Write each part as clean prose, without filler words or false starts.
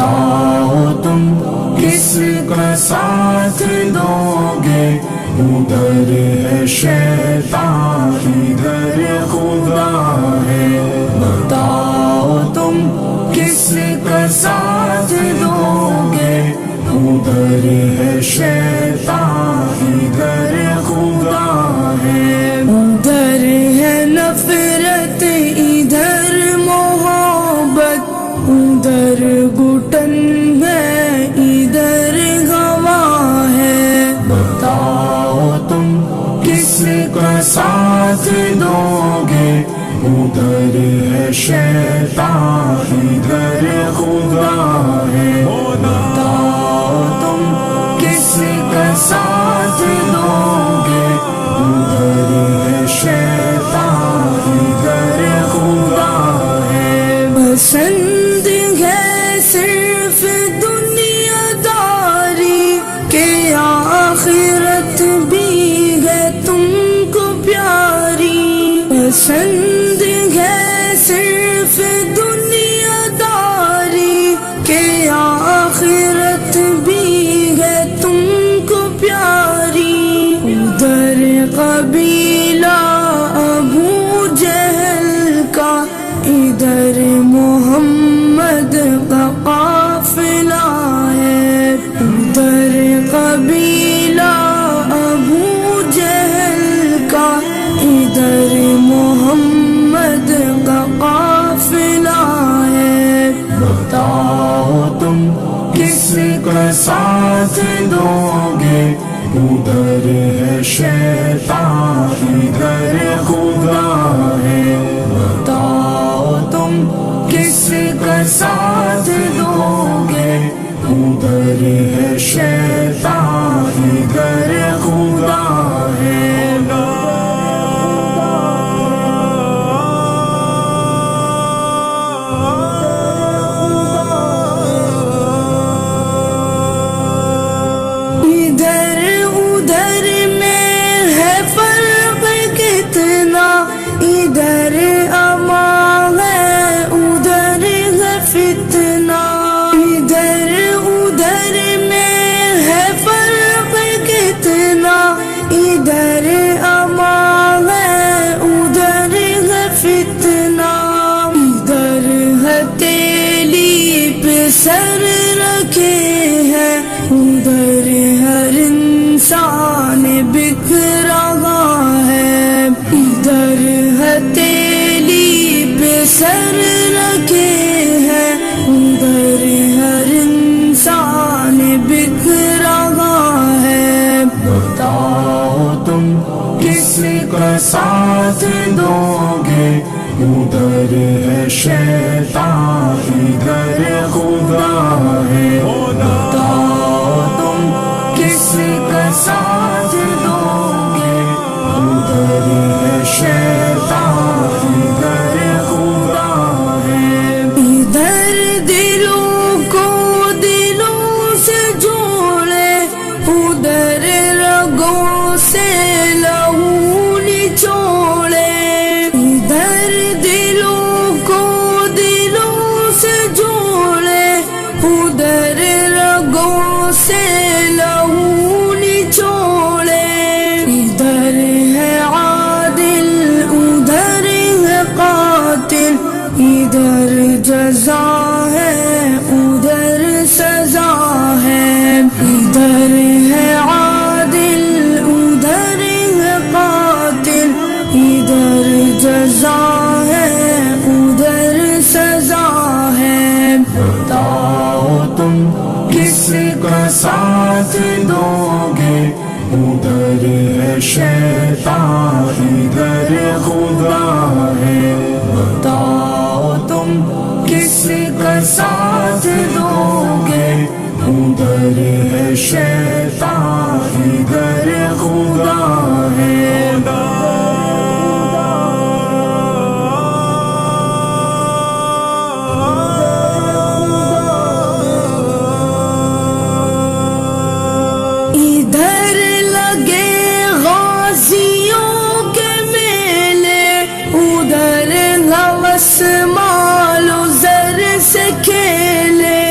بتاؤ تم کس کا ساتھ دو گے، ادھر ہے شیطان ادھر خدا ہے، بتاؤ تم کس کا ساتھ دو گے، ادھر ہے شیطان ادھر خدا ہے، ادھر ہے نفرت ادھر محبت، ادھر گھٹن ہے ادھر گواہ ہے، بتاؤ تم کس کا ساتھ دو گے، ادھر ہے شیطان ادھر خدا ہے، بتاؤ تم کس کا ساتھ دو گے، ادھر ہے شیطان ادھر خدا ہے، پسند ہے صرف دنیا داری کہ آخرت بھی ہے تم کو پیاری، پسند ہے صرف دنیا داری کہ آخرت بھی ہے تم کو پیاری، ادھر قبیلہ ابو جہل کا ادھر محمد کا قافلہ ہے، ادھر قبیلہ ابو جہل کا ادھر محمد کا قافلہ ہے، بتاؤ تم کس کا ساتھ دو گے، ادھر ہے شیطان ادھر خدا ہے، بتاؤ تم کس کا ساتھ دو گے، ادھر ہے شیطان ادھر خدا ہے، ادھر ادھر میں ہے فرق کتنا، ادھر امان ہے ادھر ہے فتنہ، ادھر ادھر میں ہے فرق کتنا، ادھر امان ہے ادھر ہے فتنہ، ادھر ہے تیلی پہ سر رکھے ہے، ادھر ہر انسان بک رہا ہے، ادھر ہے تیلی پہ سر رکھے ہے، ادھر ہر انسان بک رہا ہے، بتاؤ تم کس کا ساتھ دو گے، ادھر ہے شیطان ادھر خدا ہے، بتاؤ تم کس کا ساتھ دو گے، ادھر ہے شیطان ادھر خدا ہے، ادھر دلوں کو دلوں سے جوڑے، ادھر رگوں سے لہو نچوڑے، ادھر دلوں کو دلوں سے جوڑے، ادھر رگوں سے لہو نچوڑے، ادھر ہے عادل ادھر ہے قاتل، ادھر جزا ہے ادھر سزا ہے، ادھر ہے عادل ادھر ہے قاتل، ادھر جزا ہے ادھر سزا ہے، بتاؤ تم کس کا ساتھ دو گے، ادھر ہے شیطان ادھر خدا ہے، بتاؤ تم کس کا ساتھ دو گے، ادھر ہے شیطان ادھر خدا ہے، ادھر لگے غازیوں کے میلے، ادھر ہوس مال و زر سے کھیلے،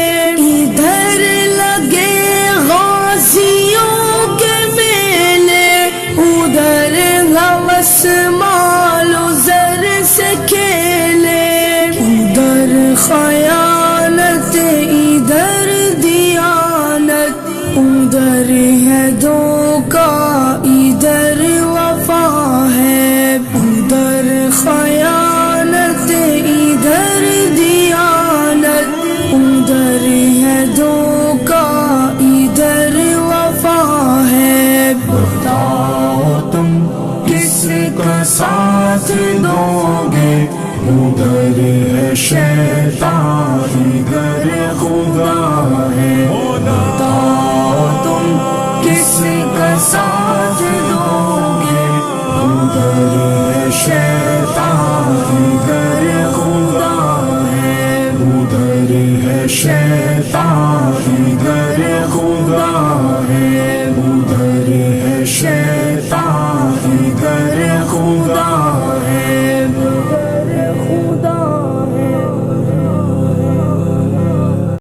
ساتھ دو گے ادھر ہے شیطان ادھر خدا ہے بتاؤ تم کس کا ساتھ دو گے ادھر ہے شیطان ادھر خدا ہے ادھر ہے شیطان ادھر خدا ہے